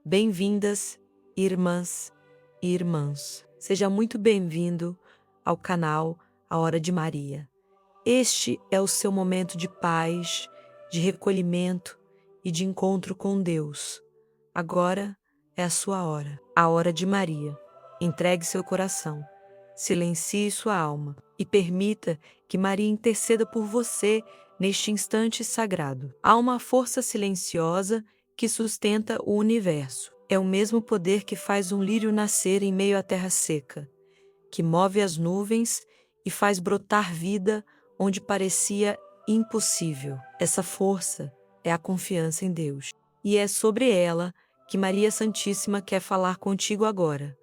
Bem-vindas, irmãs e irmãos. Seja muito bem-vindo ao canal A Hora de Maria. Este é o seu momento de paz, de recolhimento e de encontro com Deus. Agora é a sua hora, a hora de Maria. Entregue seu coração, silencie sua alma e permita que Maria interceda por você neste instante sagrado. Há uma força silenciosa que sustenta o universo. É o mesmo poder que faz um lírio nascer em meio à terra seca, que move as nuvens e faz brotar vida onde parecia impossível. Essa força é a confiança em Deus. E é sobre ela que Maria Santíssima quer falar contigo agora.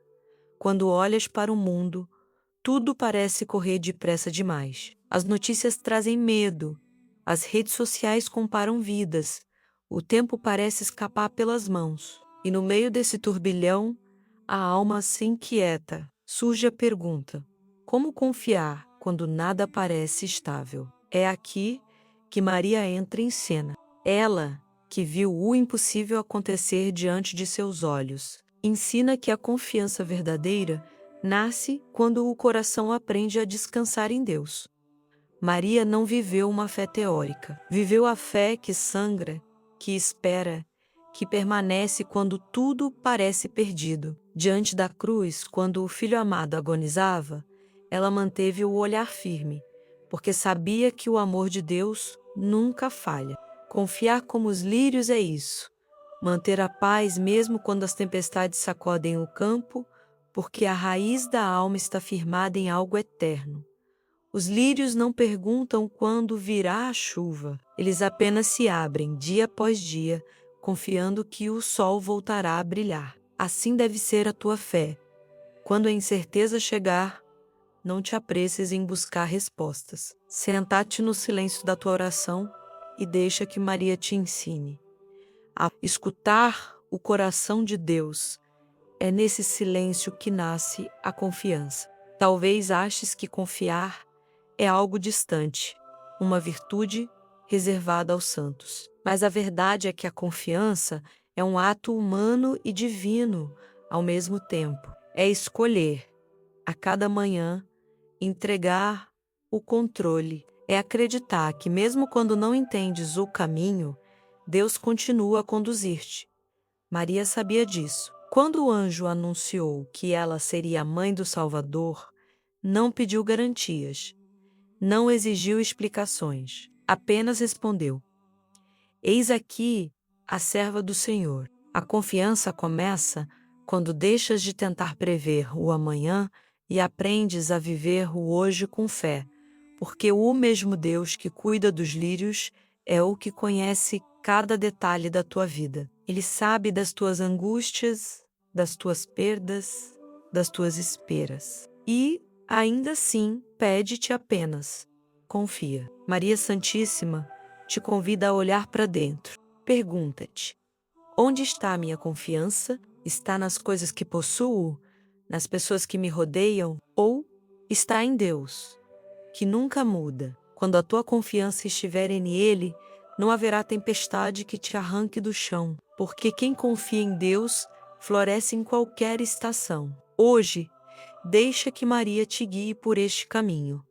Quando olhas para o mundo, tudo parece correr depressa demais. As notícias trazem medo, as redes sociais comparam vidas, o tempo parece escapar pelas mãos. E no meio desse turbilhão, a alma se inquieta. Surge a pergunta: como confiar quando nada parece estável? É aqui que Maria entra em cena. Ela, que viu o impossível acontecer diante de seus olhos, ensina que a confiança verdadeira nasce quando o coração aprende a descansar em Deus. Maria não viveu uma fé teórica, viveu a fé que sangra, que espera, que permanece quando tudo parece perdido. Diante da cruz, quando o filho amado agonizava, ela manteve o olhar firme, porque sabia que o amor de Deus nunca falha. Confiar como os lírios é isso, manter a paz mesmo quando as tempestades sacodem o campo, porque a raiz da alma está firmada em algo eterno. Os lírios não perguntam quando virá a chuva, eles apenas se abrem dia após dia, confiando que o sol voltará a brilhar. Assim deve ser a tua fé. Quando a incerteza chegar, não te apresses em buscar respostas. Senta-te no silêncio da tua oração e deixa que Maria te ensine a escutar o coração de Deus. É nesse silêncio que nasce a confiança. Talvez aches que confiar é algo distante, uma virtude reservada aos santos. Mas a verdade é que a confiança é um ato humano e divino ao mesmo tempo. É escolher, a cada manhã, entregar o controle. É acreditar que mesmo quando não entendes o caminho, Deus continua a conduzir-te. Maria sabia disso. Quando o anjo anunciou que ela seria a mãe do Salvador, não pediu garantias, não exigiu explicações, apenas respondeu: Eis aqui a serva do Senhor. A confiança começa quando deixas de tentar prever o amanhã e aprendes a viver o hoje com fé, porque o mesmo Deus que cuida dos lírios é o que conhece cada detalhe da tua vida. Ele sabe das tuas angústias, das tuas perdas, das tuas esperas. E, ainda assim, pede-te apenas: confia. Maria Santíssima te convida a olhar para dentro. Pergunta-te: onde está a minha confiança? Está nas coisas que possuo? Nas pessoas que me rodeiam? Ou está em Deus, que nunca muda? Quando a tua confiança estiver nele, não haverá tempestade que te arranque do chão, porque quem confia em Deus floresce em qualquer estação. Hoje, deixa que Maria te guie por este caminho.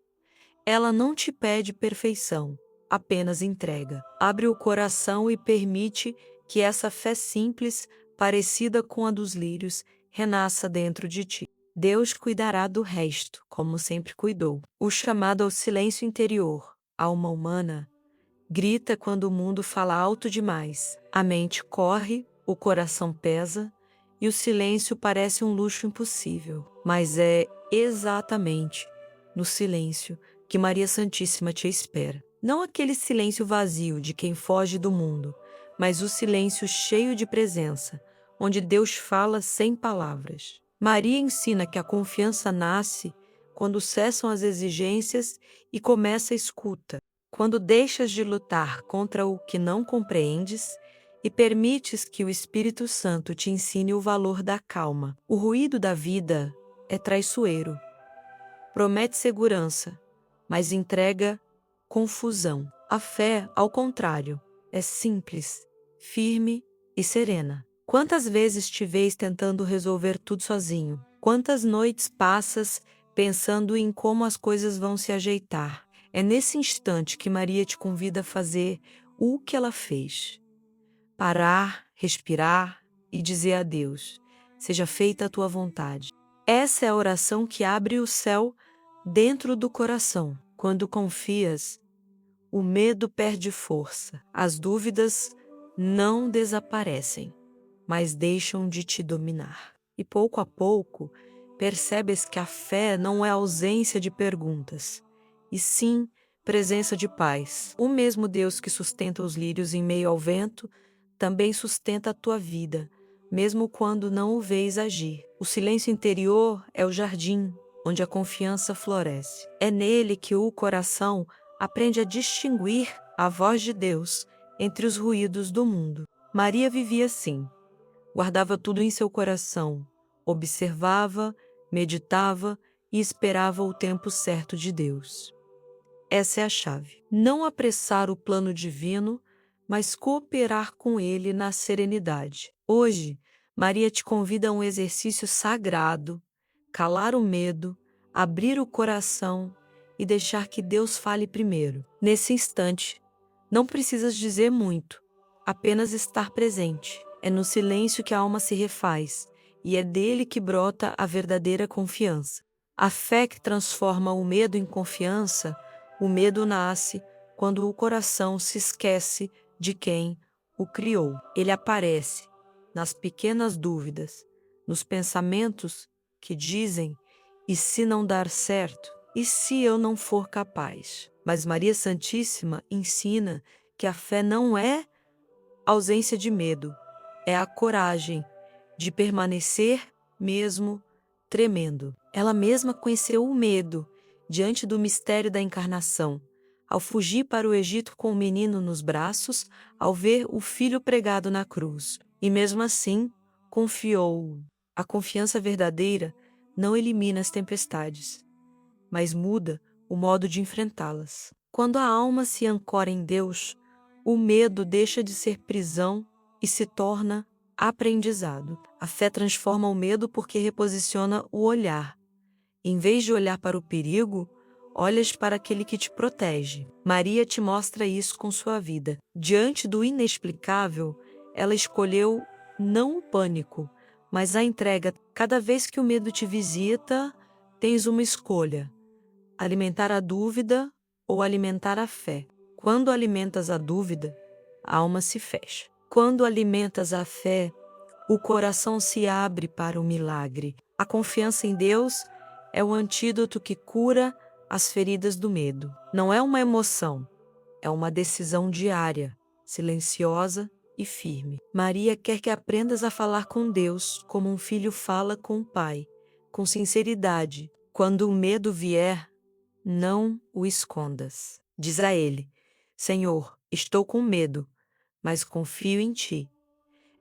Ela não te pede perfeição, apenas entrega. Abre o coração e permite que essa fé simples, parecida com a dos lírios, renasça dentro de ti. Deus cuidará do resto, como sempre cuidou. O chamado ao silêncio interior, a alma humana, grita quando o mundo fala alto demais. A mente corre, o coração pesa e o silêncio parece um luxo impossível. Mas é exatamente no silêncio que Maria Santíssima te espera. Não aquele silêncio vazio de quem foge do mundo, mas o silêncio cheio de presença, onde Deus fala sem palavras. Maria ensina que a confiança nasce quando cessam as exigências e começa a escuta. Quando deixas de lutar contra o que não compreendes e permites que o Espírito Santo te ensine o valor da calma. O ruído da vida é traiçoeiro. Promete segurança, mas entrega confusão. A fé, ao contrário, é simples, firme e serena. Quantas vezes te vês tentando resolver tudo sozinho? Quantas noites passas pensando em como as coisas vão se ajeitar? É nesse instante que Maria te convida a fazer o que ela fez. Parar, respirar e dizer a Deus: seja feita a tua vontade. Essa é a oração que abre o céu dentro do coração. Quando confias, o medo perde força, as dúvidas não desaparecem, mas deixam de te dominar. E pouco a pouco, percebes que a fé não é ausência de perguntas, e sim presença de paz. O mesmo Deus que sustenta os lírios em meio ao vento, também sustenta a tua vida, mesmo quando não o vês agir. O silêncio interior é o jardim onde a confiança floresce. É nele que o coração aprende a distinguir a voz de Deus entre os ruídos do mundo. Maria vivia assim. Guardava tudo em seu coração, observava, meditava e esperava o tempo certo de Deus. Essa é a chave. Não apressar o plano divino, mas cooperar com ele na serenidade. Hoje, Maria te convida a um exercício sagrado, calar o medo, abrir o coração e deixar que Deus fale primeiro. Nesse instante, não precisas dizer muito, apenas estar presente. É no silêncio que a alma se refaz, e é dele que brota a verdadeira confiança. A fé que transforma o medo em confiança, o medo nasce quando o coração se esquece de quem o criou. Ele aparece nas pequenas dúvidas, nos pensamentos que dizem: e se não dar certo? E se eu não for capaz? Mas Maria Santíssima ensina que a fé não é ausência de medo, é a coragem de permanecer mesmo tremendo. Ela mesma conheceu o medo diante do mistério da encarnação, ao fugir para o Egito com o menino nos braços, ao ver o filho pregado na cruz. E mesmo assim, confiou. A confiança verdadeira não elimina as tempestades, mas muda o modo de enfrentá-las. Quando a alma se ancora em Deus, o medo deixa de ser prisão e se torna aprendizado. A fé transforma o medo porque reposiciona o olhar. Em vez de olhar para o perigo, olhas para aquele que te protege. Maria te mostra isso com sua vida. Diante do inexplicável, ela escolheu não o pânico, mas a entrega. Cada vez que o medo te visita, tens uma escolha: alimentar a dúvida ou alimentar a fé. Quando alimentas a dúvida, a alma se fecha. Quando alimentas a fé, o coração se abre para o milagre. A confiança em Deus é o antídoto que cura as feridas do medo. Não é uma emoção, é uma decisão diária, silenciosa e firme. Maria quer que aprendas a falar com Deus como um filho fala com o pai, com sinceridade. Quando o medo vier, não o escondas. Diz a ele: Senhor, estou com medo, mas confio em ti.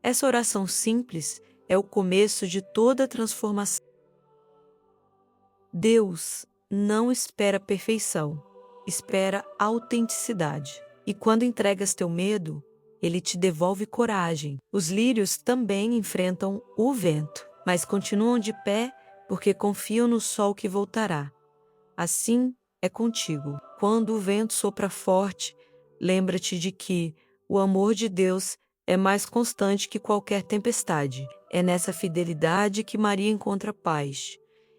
Essa oração simples é o começo de toda a transformação. Deus não espera perfeição, espera autenticidade. E quando entregas teu medo, ele te devolve coragem. Os lírios também enfrentam o vento, mas continuam de pé porque confiam no sol que voltará. Assim é contigo. Quando o vento sopra forte, lembra-te de que o amor de Deus é mais constante que qualquer tempestade. É nessa fidelidade que Maria encontra paz,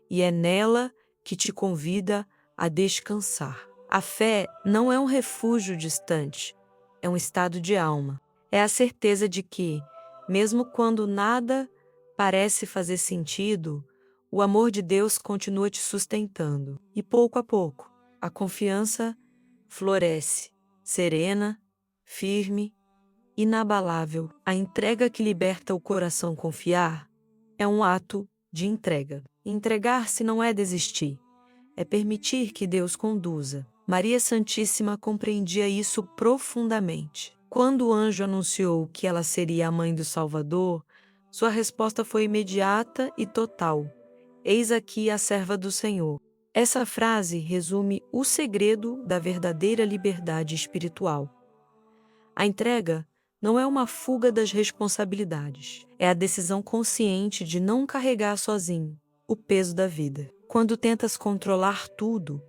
e é nela que te convida a descansar. A fé não é um refúgio distante, é um estado de alma. É a certeza de que, mesmo quando nada parece fazer sentido, o amor de Deus continua te sustentando. E pouco a pouco, a confiança floresce, serena, firme, inabalável. A entrega que liberta o coração confiar é um ato de entrega. Entregar-se não é desistir, é permitir que Deus conduza. Maria Santíssima compreendia isso profundamente. Quando o anjo anunciou que ela seria a mãe do Salvador, sua resposta foi imediata e total: Eis aqui a serva do Senhor. Essa frase resume o segredo da verdadeira liberdade espiritual. A entrega Não é uma fuga das responsabilidades. É a decisão consciente de não carregar sozinho o peso da vida. Quando tentas controlar tudo,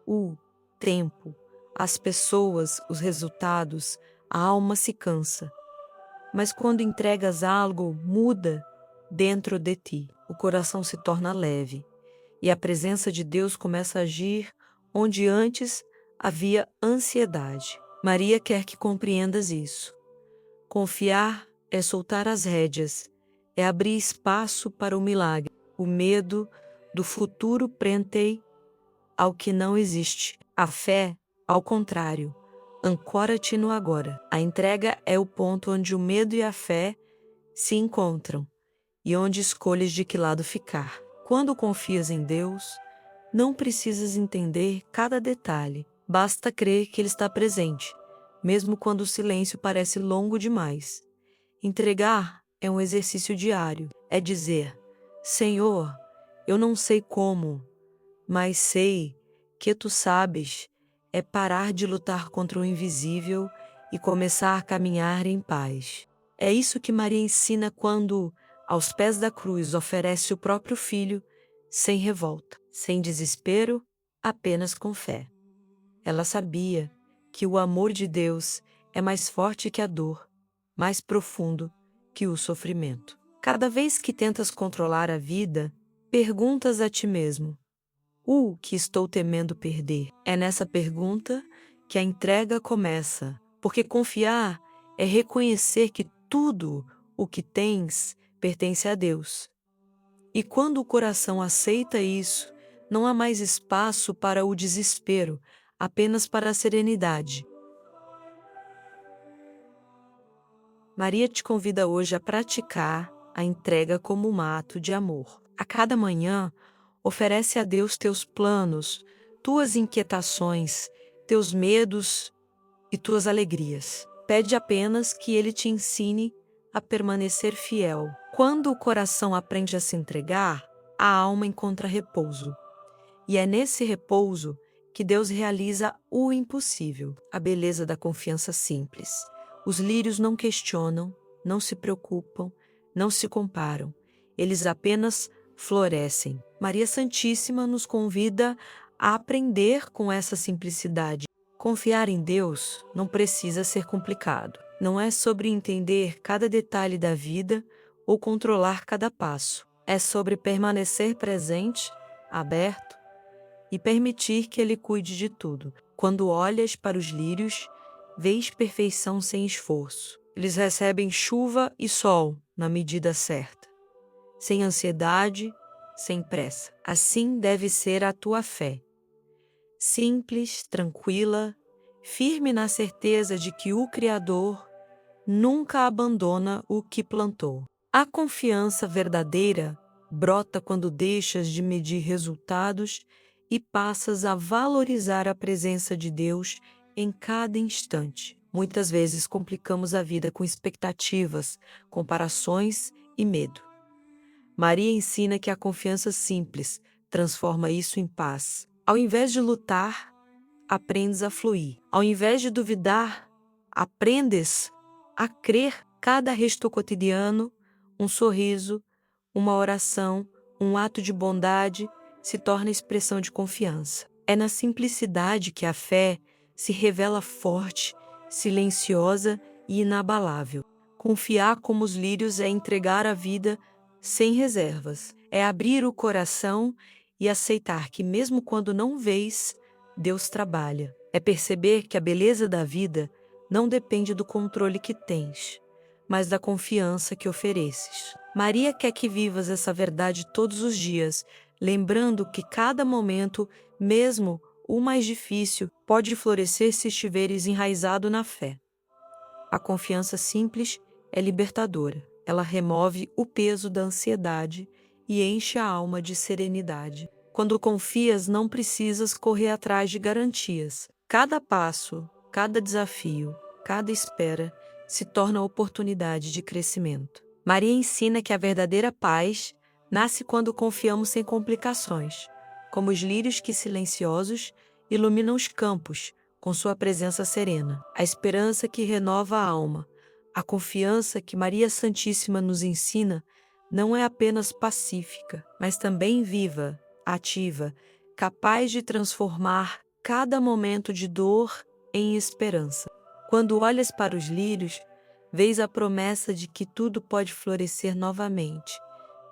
o tempo, as pessoas, os resultados, a alma se cansa. Mas quando entregas algo, muda dentro de ti. O coração se torna leve e a presença de Deus começa a agir onde antes havia ansiedade. Maria quer que compreendas isso. Confiar é soltar as rédeas, é abrir espaço para o milagre. O medo do futuro prende ao que não existe. A fé, ao contrário, ancora-te no agora. A entrega é o ponto onde o medo e a fé se encontram e onde escolhes de que lado ficar. Quando confias em Deus, não precisas entender cada detalhe, basta crer que Ele está presente, mesmo quando o silêncio parece longo demais. Entregar é um exercício diário, é dizer: Senhor, eu não sei como, mas sei que Tu sabes. É parar de lutar contra o invisível e começar a caminhar em paz. É isso que Maria ensina quando, aos pés da cruz, oferece o próprio filho, sem revolta, sem desespero, apenas com fé. Ela sabia que o amor de Deus é mais forte que a dor, mais profundo que o sofrimento. Cada vez que tentas controlar a vida, perguntas a ti mesmo: o que estou temendo perder? É nessa pergunta que a entrega começa, porque confiar é reconhecer que tudo o que tens pertence a Deus. E quando o coração aceita isso, não há mais espaço para o desespero, apenas para a serenidade. Maria te convida hoje a praticar a entrega como um ato de amor. A cada manhã, oferece a Deus teus planos, tuas inquietações, teus medos e tuas alegrias. Pede apenas que Ele te ensine a permanecer fiel. Quando o coração aprende a se entregar, a alma encontra repouso. E é nesse repouso que Deus realiza o impossível, a beleza da confiança simples. Os lírios não questionam, não se preocupam, não se comparam. Eles apenas florescem. Maria Santíssima nos convida a aprender com essa simplicidade. Confiar em Deus não precisa ser complicado. Não é sobre entender cada detalhe da vida ou controlar cada passo. É sobre permanecer presente, aberto e permitir que Ele cuide de tudo. Quando olhas para os lírios, vês perfeição sem esforço. Eles recebem chuva e sol na medida certa, sem ansiedade, sem pressa. Assim deve ser a tua fé. Simples, tranquila, firme na certeza de que o Criador nunca abandona o que plantou. A confiança verdadeira brota quando deixas de medir resultados e passas a valorizar a presença de Deus em cada instante. Muitas vezes complicamos a vida com expectativas, comparações e medo. Maria ensina que a confiança simples transforma isso em paz. Ao invés de lutar, aprendes a fluir. Ao invés de duvidar, aprendes a crer. Cada gesto cotidiano, um sorriso, uma oração, um ato de bondade se torna expressão de confiança. É na simplicidade que a fé se revela forte, silenciosa e inabalável. Confiar como os lírios é entregar a vida sem reservas. É abrir o coração e aceitar que mesmo quando não vês, Deus trabalha. É perceber que a beleza da vida não depende do controle que tens, mas da confiança que ofereces. Maria quer que vivas essa verdade todos os dias, lembrando que cada momento, mesmo o mais difícil, pode florescer se estiveres enraizado na fé. A confiança simples é libertadora. Ela remove o peso da ansiedade e enche a alma de serenidade. Quando confias, não precisas correr atrás de garantias. Cada passo, cada desafio, cada espera se torna oportunidade de crescimento. Maria ensina que a verdadeira paz nasce quando confiamos sem complicações, como os lírios que silenciosos iluminam os campos com sua presença serena. A esperança que renova a alma A confiança que Maria Santíssima nos ensina não é apenas pacífica, mas também viva, ativa, capaz de transformar cada momento de dor em esperança. Quando olhas para os lírios, vês a promessa de que tudo pode florescer novamente,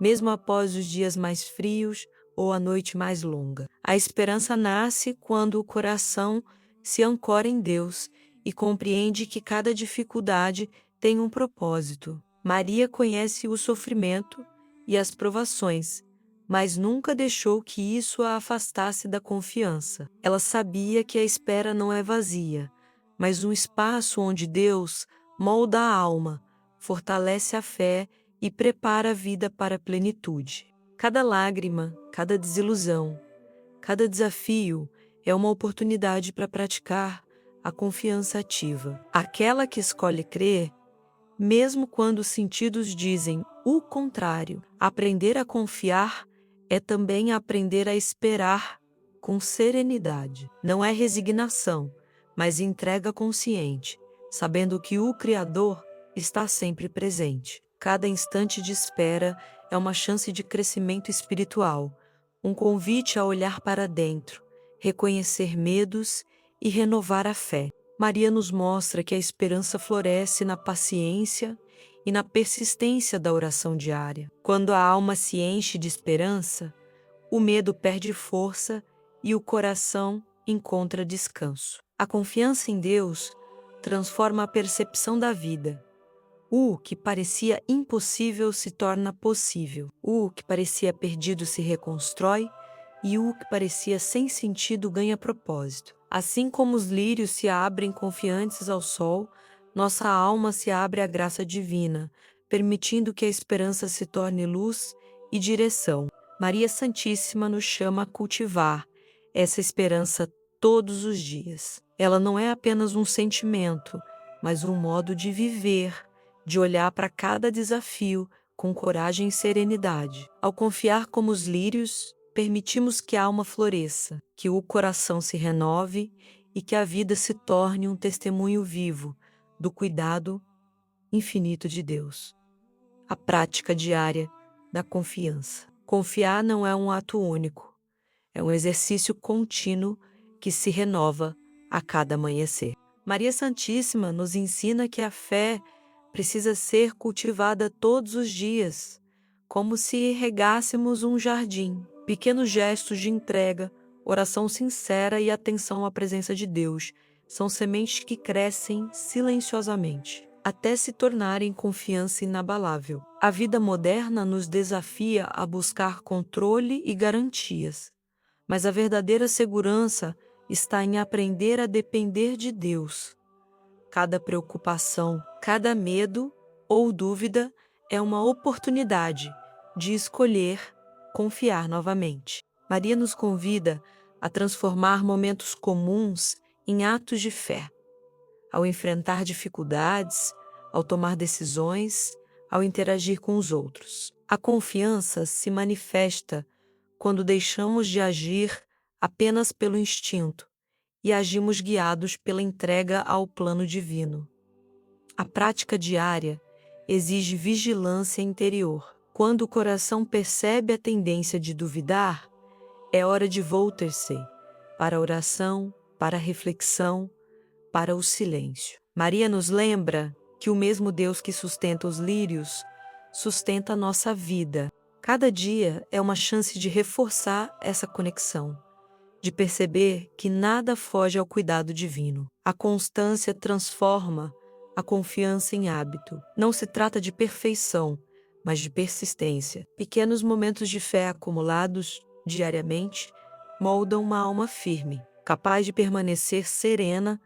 mesmo após os dias mais frios ou a noite mais longa. A esperança nasce quando o coração se ancora em Deus e compreende que cada dificuldade tem um propósito. Maria conhece o sofrimento e as provações, mas nunca deixou que isso a afastasse da confiança. Ela sabia que a espera não é vazia, mas um espaço onde Deus molda a alma, fortalece a fé e prepara a vida para a plenitude. Cada lágrima, cada desilusão, cada desafio é uma oportunidade para praticar a confiança ativa. Aquela que escolhe crer, mesmo quando os sentidos dizem o contrário. Aprender a confiar é também aprender a esperar com serenidade. Não é resignação, mas entrega consciente, sabendo que o Criador está sempre presente. Cada instante de espera é uma chance de crescimento espiritual, um convite a olhar para dentro, reconhecer medos e renovar a fé. Maria nos mostra que a esperança floresce na paciência e na persistência da oração diária. Quando a alma se enche de esperança, o medo perde força e o coração encontra descanso. A confiança em Deus transforma a percepção da vida. O que parecia impossível se torna possível. O que parecia perdido se reconstrói e o que parecia sem sentido ganha propósito. Assim como os lírios se abrem confiantes ao sol, nossa alma se abre à graça divina, permitindo que a esperança se torne luz e direção. Maria Santíssima nos chama a cultivar essa esperança todos os dias. Ela não é apenas um sentimento, mas um modo de viver, de olhar para cada desafio com coragem e serenidade. Ao confiar como os lírios, permitimos que a alma floresça, que o coração se renove e que a vida se torne um testemunho vivo do cuidado infinito de Deus. A prática diária da confiança. Confiar não é um ato único, é um exercício contínuo que se renova a cada amanhecer. Maria Santíssima nos ensina que a fé precisa ser cultivada todos os dias, como se regássemos um jardim. Pequenos gestos de entrega, oração sincera e atenção à presença de Deus são sementes que crescem silenciosamente, até se tornarem confiança inabalável. A vida moderna nos desafia a buscar controle e garantias, mas a verdadeira segurança está em aprender a depender de Deus. Cada preocupação, cada medo ou dúvida é uma oportunidade de escolher confiar novamente. Maria nos convida a transformar momentos comuns em atos de fé. Ao enfrentar dificuldades, ao tomar decisões, ao interagir com os outros. A confiança se manifesta quando deixamos de agir apenas pelo instinto e agimos guiados pela entrega ao plano divino. A prática diária exige vigilância interior. Quando o coração percebe a tendência de duvidar, é hora de voltar-se para a oração, para a reflexão, para o silêncio. Maria nos lembra que o mesmo Deus que sustenta os lírios sustenta a nossa vida. Cada dia é uma chance de reforçar essa conexão, de perceber que nada foge ao cuidado divino. A constância transforma a confiança em hábito. Não se trata de perfeição, mas de persistência. Pequenos momentos de fé acumulados diariamente moldam uma alma firme, capaz de permanecer serena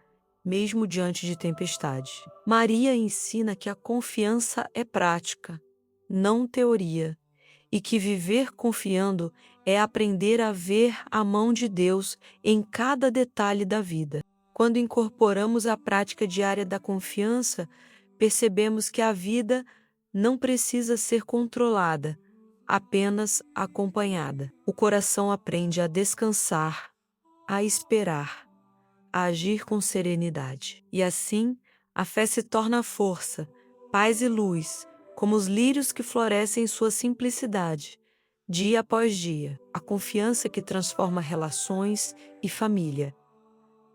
mesmo diante de tempestade. Maria ensina que a confiança é prática, não teoria, e que viver confiando é aprender a ver a mão de Deus em cada detalhe da vida. Quando incorporamos a prática diária da confiança, percebemos que a vida não precisa ser controlada, apenas acompanhada. O coração aprende a descansar, a esperar, a agir com serenidade. E assim, a fé se torna força paz e luz, como os lírios que florescem em sua simplicidade, dia após dia. A confiança que transforma relações e família.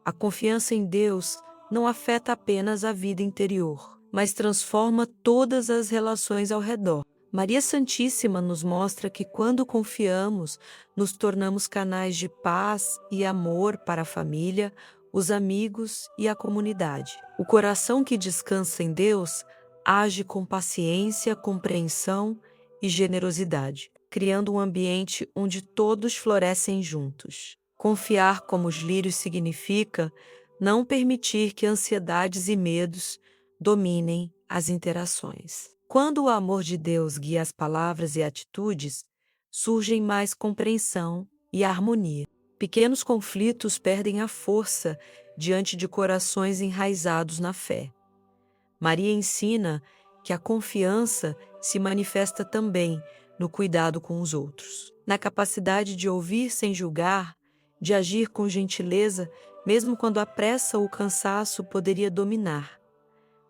A confiança em Deus não afeta apenas a vida interior, mas transforma todas as relações ao redor. Maria Santíssima nos mostra que quando confiamos, nos tornamos canais de paz e amor para a família, os amigos e a comunidade. O coração que descansa em Deus age com paciência, compreensão e generosidade, criando um ambiente onde todos florescem juntos. Confiar como os lírios significa não permitir que ansiedades e medos dominem as interações. Quando o amor de Deus guia as palavras e atitudes, surgem mais compreensão e harmonia. Pequenos conflitos perdem a força diante de corações enraizados na fé. Maria ensina que a confiança se manifesta também no cuidado com os outros, na capacidade de ouvir sem julgar, de agir com gentileza, mesmo quando a pressa ou o cansaço poderia dominar.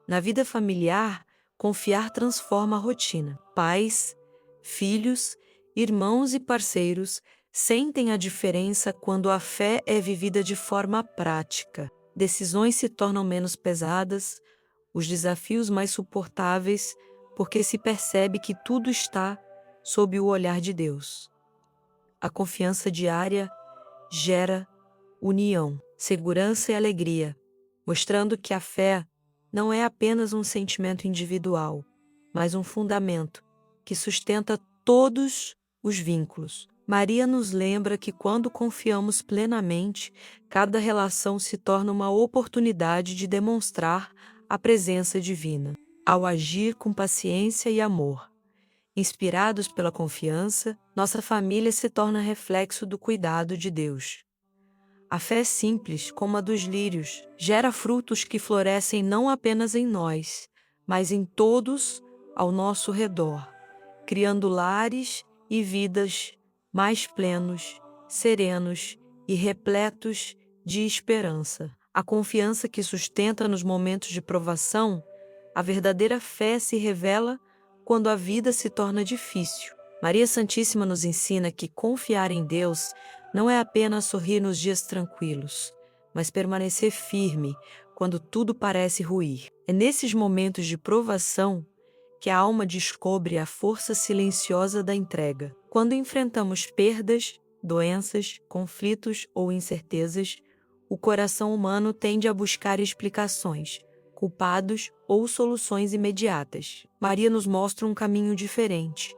Na vida familiar, confiar transforma a rotina. Pais, filhos, irmãos e parceiros sentem a diferença quando a fé é vivida de forma prática. Decisões se tornam menos pesadas, os desafios mais suportáveis, porque se percebe que tudo está sob o olhar de Deus. A confiança diária gera união, segurança e alegria, mostrando que a fé não é apenas um sentimento individual, mas um fundamento que sustenta todos os vínculos. Maria nos lembra que quando confiamos plenamente, cada relação se torna uma oportunidade de demonstrar a presença divina. Ao agir com paciência e amor, inspirados pela confiança, nossa família se torna reflexo do cuidado de Deus. A fé simples, como a dos lírios, gera frutos que florescem não apenas em nós, mas em todos ao nosso redor, criando lares e vidas mais plenos, serenos e repletos de esperança. A confiança que sustenta nos momentos de provação, a verdadeira fé se revela quando a vida se torna difícil. Maria Santíssima nos ensina que confiar em Deus não é apenas sorrir nos dias tranquilos, mas permanecer firme quando tudo parece ruir. É nesses momentos de provação que a alma descobre a força silenciosa da entrega. Quando enfrentamos perdas, doenças, conflitos ou incertezas, o coração humano tende a buscar explicações, culpados ou soluções imediatas. Maria nos mostra um caminho diferente.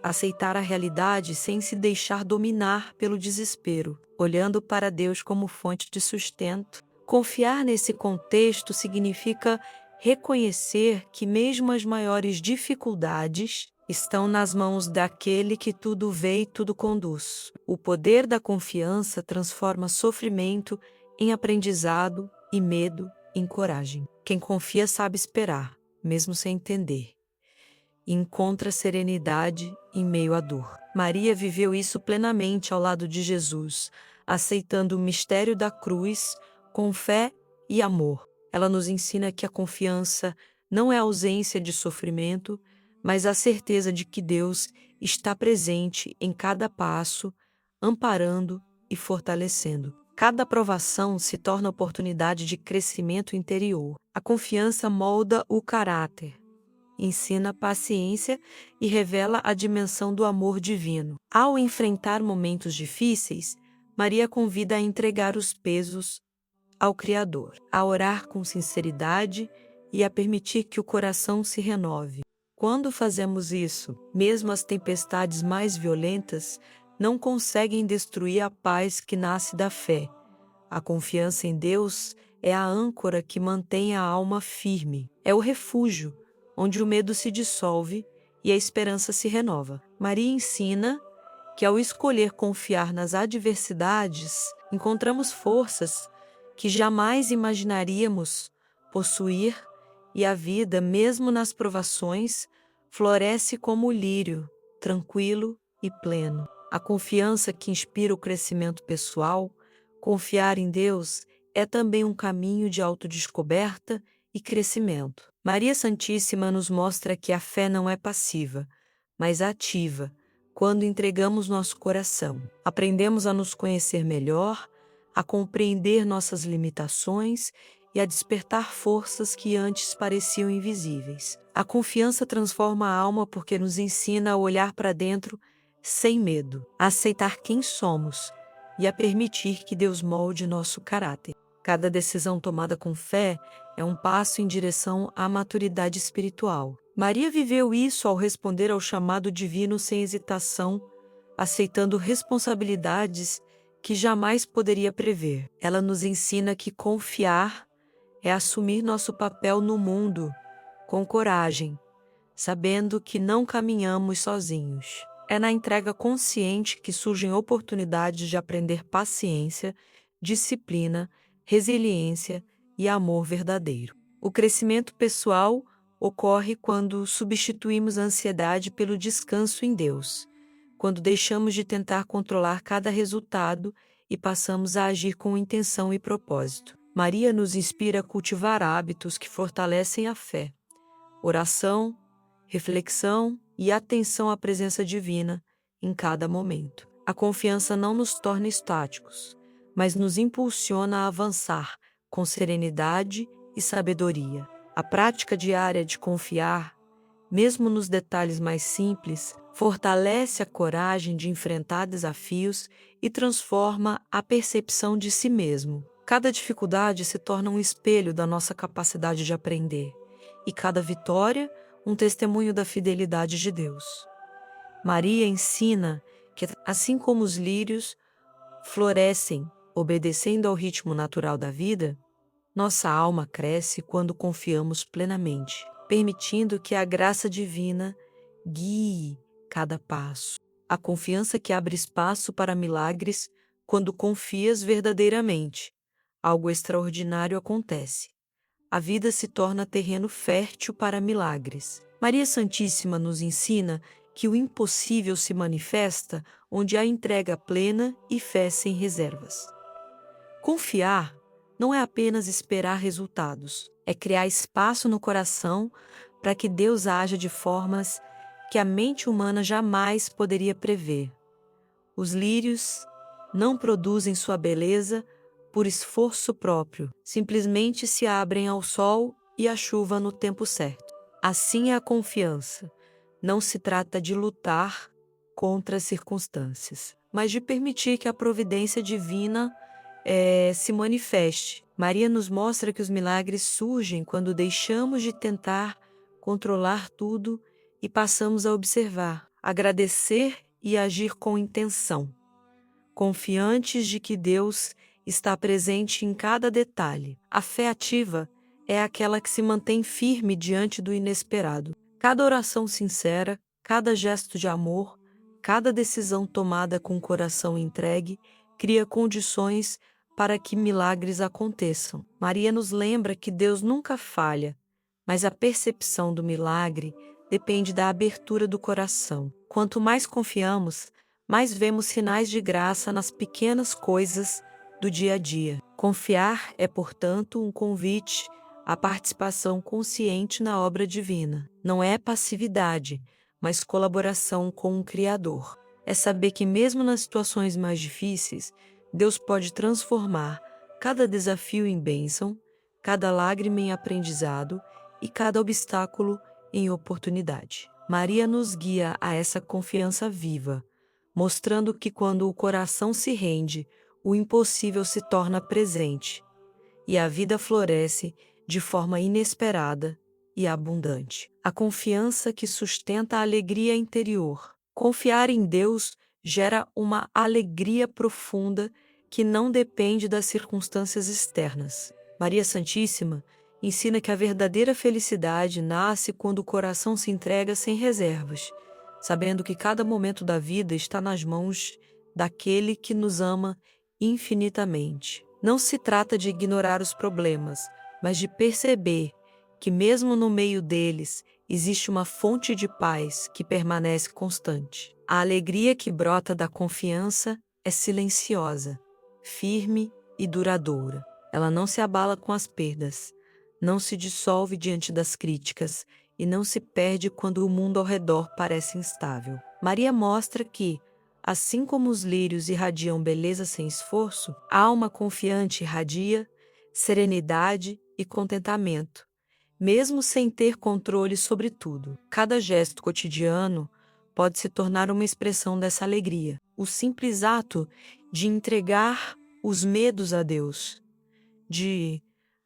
Aceitar a realidade sem se deixar dominar pelo desespero, olhando para Deus como fonte de sustento. Confiar nesse contexto significa reconhecer que mesmo as maiores dificuldades estão nas mãos daquele que tudo vê e tudo conduz. O poder da confiança transforma sofrimento em aprendizado e medo em coragem. Quem confia sabe esperar, mesmo sem entender, e encontra serenidade em meio à dor. Maria viveu isso plenamente ao lado de Jesus, aceitando o mistério da cruz com fé e amor. Ela nos ensina que a confiança não é a ausência de sofrimento, mas a certeza de que Deus está presente em cada passo, amparando e fortalecendo. Cada provação se torna oportunidade de crescimento interior. A confiança molda o caráter, ensina paciência e revela a dimensão do amor divino. Ao enfrentar momentos difíceis, Maria convida a entregar os pesos ao Criador, a orar com sinceridade e a permitir que o coração se renove. Quando fazemos isso, mesmo as tempestades mais violentas não conseguem destruir a paz que nasce da fé. A confiança em Deus é a âncora que mantém a alma firme. É o refúgio onde o medo se dissolve e a esperança se renova. Maria ensina que ao escolher confiar nas adversidades, encontramos forças que jamais imaginaríamos possuir, e a vida, mesmo nas provações, floresce como o lírio, tranquilo e pleno. A confiança que inspira o crescimento pessoal, confiar em Deus, é também um caminho de autodescoberta e crescimento. Maria Santíssima nos mostra que a fé não é passiva, mas ativa, quando entregamos nosso coração. Aprendemos a nos conhecer melhor, a compreender nossas limitações e a despertar forças que antes pareciam invisíveis. A confiança transforma a alma porque nos ensina a olhar para dentro sem medo, a aceitar quem somos e a permitir que Deus molde nosso caráter. Cada decisão tomada com fé é um passo em direção à maturidade espiritual. Maria viveu isso ao responder ao chamado divino sem hesitação, aceitando responsabilidades que jamais poderia prever. Ela nos ensina que confiar é assumir nosso papel no mundo com coragem, sabendo que não caminhamos sozinhos. É na entrega consciente que surgem oportunidades de aprender paciência, disciplina, resiliência e amor verdadeiro. O crescimento pessoal ocorre quando substituímos a ansiedade pelo descanso em Deus, quando deixamos de tentar controlar cada resultado e passamos a agir com intenção e propósito. Maria nos inspira a cultivar hábitos que fortalecem a fé, oração, reflexão e atenção à presença divina em cada momento. A confiança não nos torna estáticos, mas nos impulsiona a avançar com serenidade e sabedoria. A prática diária de confiar, mesmo nos detalhes mais simples, fortalece a coragem de enfrentar desafios e transforma a percepção de si mesmo. Cada dificuldade se torna um espelho da nossa capacidade de aprender, e cada vitória, um testemunho da fidelidade de Deus. Maria ensina que, assim como os lírios florescem obedecendo ao ritmo natural da vida, nossa alma cresce quando confiamos plenamente, permitindo que a graça divina guie cada passo. A confiança que abre espaço para milagres quando confias verdadeiramente. Algo extraordinário acontece. A vida se torna terreno fértil para milagres. Maria Santíssima nos ensina que o impossível se manifesta onde há entrega plena e fé sem reservas. Confiar não é apenas esperar resultados, é criar espaço no coração para que Deus haja de formas que a mente humana jamais poderia prever. Os lírios não produzem sua beleza por esforço próprio, simplesmente se abrem ao sol e à chuva no tempo certo. Assim é a confiança. Não se trata de lutar contra as circunstâncias, mas de permitir que a providência divina se manifeste. Maria nos mostra que os milagres surgem quando deixamos de tentar controlar tudo e passamos a observar, agradecer e agir com intenção, confiantes de que Deus está presente em cada detalhe. A fé ativa é aquela que se mantém firme diante do inesperado. Cada oração sincera, cada gesto de amor, cada decisão tomada com o coração entregue, cria condições para que milagres aconteçam. Maria nos lembra que Deus nunca falha, mas a percepção do milagre depende da abertura do coração. Quanto mais confiamos, mais vemos sinais de graça nas pequenas coisas do dia a dia. Confiar é, portanto, um convite à participação consciente na obra divina. Não é passividade, mas colaboração com o Criador. É saber que mesmo nas situações mais difíceis, Deus pode transformar cada desafio em bênção, cada lágrima em aprendizado e cada obstáculo em oportunidade. Maria nos guia a essa confiança viva, mostrando que quando o coração se rende, o impossível se torna presente e a vida floresce de forma inesperada e abundante. A confiança que sustenta a alegria interior. Confiar em Deus gera uma alegria profunda que não depende das circunstâncias externas. Maria Santíssima ensina que a verdadeira felicidade nasce quando o coração se entrega sem reservas, sabendo que cada momento da vida está nas mãos daquele que nos ama infinitamente. Não se trata de ignorar os problemas, mas de perceber que mesmo no meio deles existe uma fonte de paz que permanece constante. A alegria que brota da confiança é silenciosa, firme e duradoura. Ela não se abala com as perdas, não se dissolve diante das críticas e não se perde quando o mundo ao redor parece instável. Maria mostra que, assim como os lírios irradiam beleza sem esforço, a alma confiante irradia serenidade e contentamento, mesmo sem ter controle sobre tudo. Cada gesto cotidiano pode se tornar uma expressão dessa alegria. O simples ato de entregar os medos a Deus, de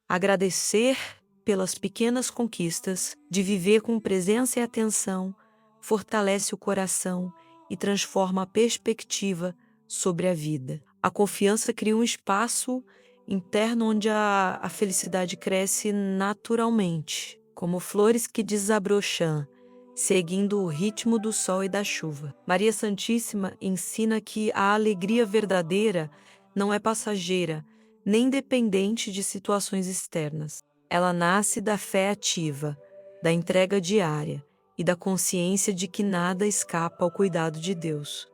agradecer pelas pequenas conquistas, de viver com presença e atenção, fortalece o coração e transforma a perspectiva sobre a vida. A confiança cria um espaço interno onde a felicidade cresce naturalmente, como flores que desabrocham, seguindo o ritmo do sol e da chuva. Maria Santíssima ensina que a alegria verdadeira não é passageira, nem dependente de situações externas. Ela nasce da fé ativa, da entrega diária e da consciência de que nada escapa ao cuidado de Deus.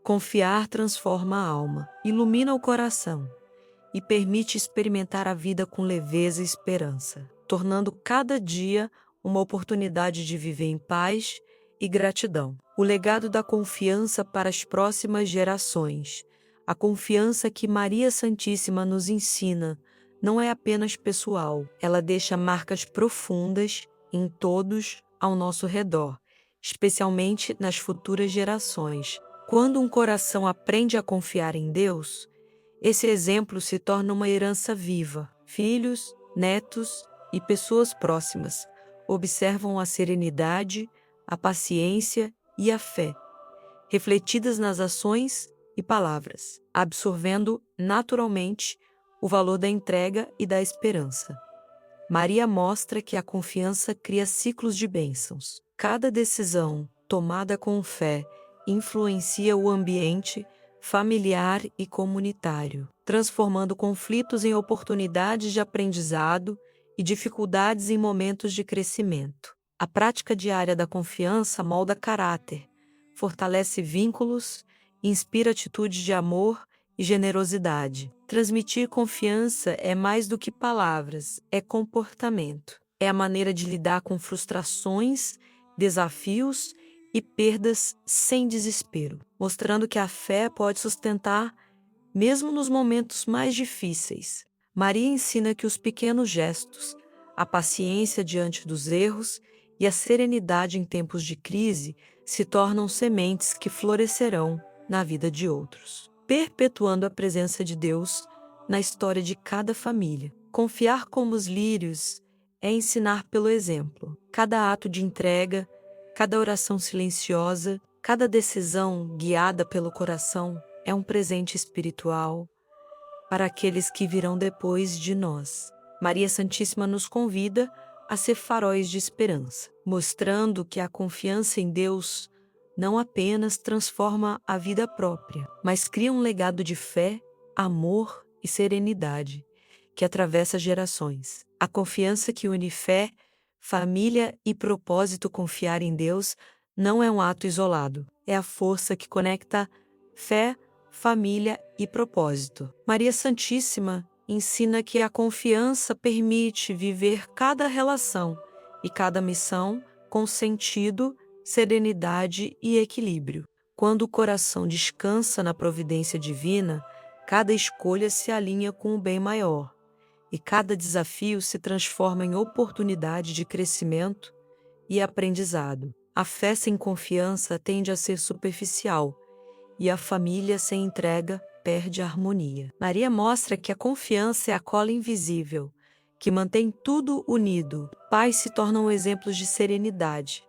Confiar transforma a alma, ilumina o coração e permite experimentar a vida com leveza e esperança, tornando cada dia uma oportunidade de viver em paz e gratidão. O legado da confiança para as próximas gerações. A confiança que Maria Santíssima nos ensina não é apenas pessoal, ela deixa marcas profundas em todos ao nosso redor, especialmente nas futuras gerações. Quando um coração aprende a confiar em Deus, esse exemplo se torna uma herança viva. Filhos, netos e pessoas próximas observam a serenidade, a paciência e a fé, refletidas nas ações e palavras, absorvendo naturalmente o valor da entrega e da esperança. Maria mostra que a confiança cria ciclos de bênçãos. Cada decisão tomada com fé influencia o ambiente familiar e comunitário, transformando conflitos em oportunidades de aprendizado e dificuldades em momentos de crescimento. A prática diária da confiança molda caráter, fortalece vínculos, inspira atitudes de amor e generosidade. Transmitir confiança é mais do que palavras, é comportamento. É a maneira de lidar com frustrações, desafios e perdas sem desespero, mostrando que a fé pode sustentar mesmo nos momentos mais difíceis. Maria ensina que os pequenos gestos, a paciência diante dos erros e a serenidade em tempos de crise se tornam sementes que florescerão na vida de outros, perpetuando a presença de Deus na história de cada família. Confiar como os lírios é ensinar pelo exemplo. Cada ato de entrega, cada oração silenciosa, cada decisão guiada pelo coração é um presente espiritual para aqueles que virão depois de nós. Maria Santíssima nos convida a ser faróis de esperança, mostrando que a confiança em Deus não apenas transforma a vida própria, mas cria um legado de fé, amor e serenidade que atravessa gerações. A confiança que une fé, família e propósito. Confiar em Deus não é um ato isolado, é a força que conecta fé, família e propósito. Maria Santíssima ensina que a confiança permite viver cada relação e cada missão com sentido, serenidade e equilíbrio. Quando o coração descansa na providência divina, cada escolha se alinha com o bem maior e cada desafio se transforma em oportunidade de crescimento e aprendizado. A fé sem confiança tende a ser superficial e a família sem entrega perde a harmonia. Maria mostra que a confiança é a cola invisível, que mantém tudo unido. Pais se tornam exemplos de serenidade.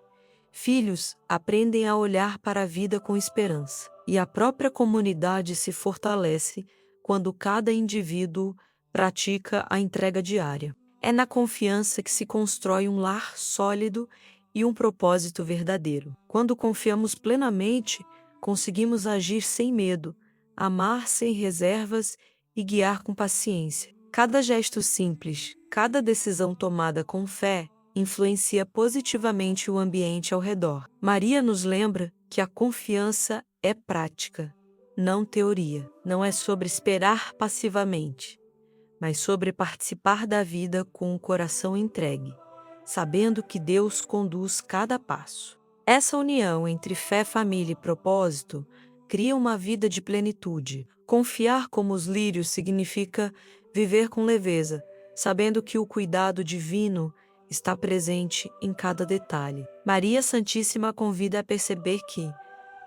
Filhos aprendem a olhar para a vida com esperança. E a própria comunidade se fortalece quando cada indivíduo pratica a entrega diária. É na confiança que se constrói um lar sólido e um propósito verdadeiro. Quando confiamos plenamente, conseguimos agir sem medo, amar sem reservas e guiar com paciência. Cada gesto simples, cada decisão tomada com fé, influencia positivamente o ambiente ao redor. Maria nos lembra que a confiança é prática, não teoria. Não é sobre esperar passivamente, mas sobre participar da vida com o coração entregue, sabendo que Deus conduz cada passo. Essa união entre fé, família e propósito cria uma vida de plenitude. Confiar como os lírios significa viver com leveza, sabendo que o cuidado divino está presente em cada detalhe. Maria Santíssima convida a perceber que,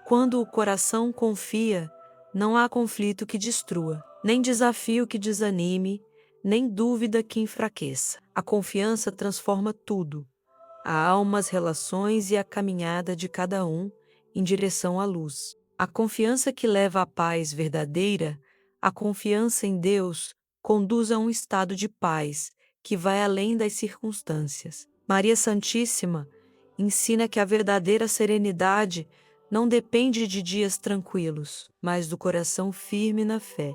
quando o coração confia, não há conflito que destrua, nem desafio que desanime, nem dúvida que enfraqueça. A confiança transforma tudo: a alma, as relações e a caminhada de cada um em direção à luz. A confiança que leva à paz verdadeira, a confiança em Deus, conduz a um estado de paz que vai além das circunstâncias. Maria Santíssima ensina que a verdadeira serenidade não depende de dias tranquilos, mas do coração firme na fé.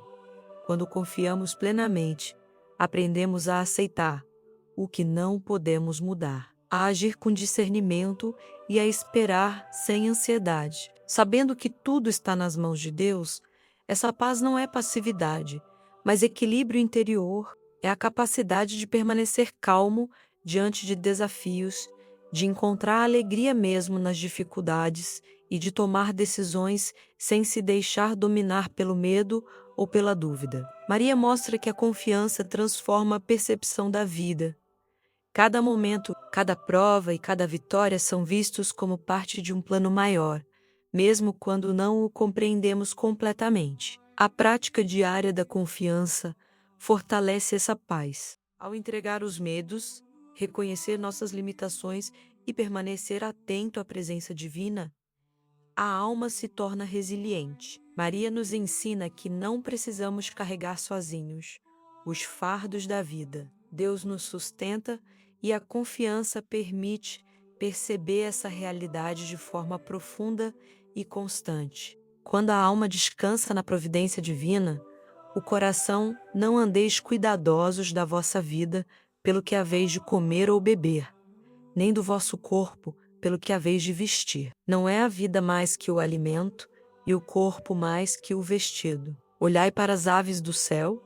Quando confiamos plenamente, aprendemos a aceitar o que não podemos mudar, a agir com discernimento e a esperar sem ansiedade. Sabendo que tudo está nas mãos de Deus, essa paz não é passividade, mas equilíbrio interior, é a capacidade de permanecer calmo diante de desafios, de encontrar alegria mesmo nas dificuldades e de tomar decisões sem se deixar dominar pelo medo ou pela dúvida. Maria mostra que a confiança transforma a percepção da vida. Cada momento, cada prova e cada vitória são vistos como parte de um plano maior, mesmo quando não o compreendemos completamente. A prática diária da confiança fortalece essa paz. Ao entregar os medos, reconhecer nossas limitações e permanecer atento à presença divina, a alma se torna resiliente. Maria nos ensina que não precisamos carregar sozinhos os fardos da vida. Deus nos sustenta e a confiança permite perceber essa realidade de forma profunda e constante. Quando a alma descansa na providência divina, o coração: não andeis cuidadosos da vossa vida pelo que haveis de comer ou beber, nem do vosso corpo pelo que haveis de vestir. Não é a vida mais que o alimento, e o corpo mais que o vestido. Olhai para as aves do céu,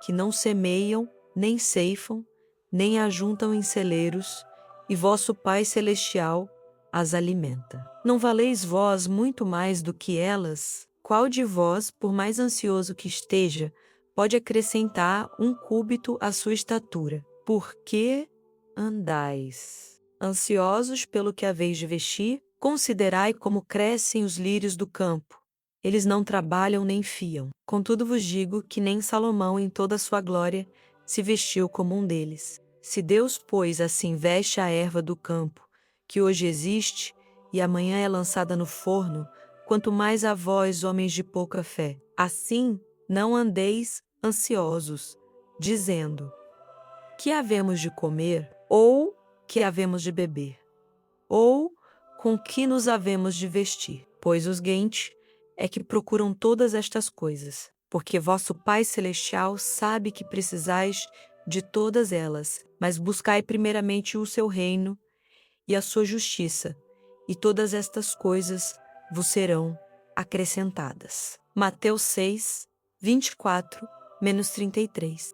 que não semeiam, nem ceifam, nem ajuntam em celeiros, e vosso Pai Celestial as alimenta. Não valeis vós muito mais do que elas? Qual de vós, por mais ansioso que esteja, pode acrescentar um cúbito à sua estatura? Por que andais ansiosos pelo que haveis de vestir? Considerai como crescem os lírios do campo. Eles não trabalham nem fiam. Contudo vos digo que nem Salomão em toda a sua glória se vestiu como um deles. Se Deus, pois, assim veste a erva do campo, que hoje existe e amanhã é lançada no forno, quanto mais a vós, homens de pouca fé. Assim, não andeis ansiosos, dizendo: que havemos de comer, ou que havemos de beber, ou com que nos havemos de vestir? Pois os gentes é que procuram todas estas coisas, porque vosso Pai Celestial sabe que precisais de todas elas. Mas buscai primeiramente o seu reino e a sua justiça, e todas estas coisas vos serão acrescentadas. Mateus 6, 24-33.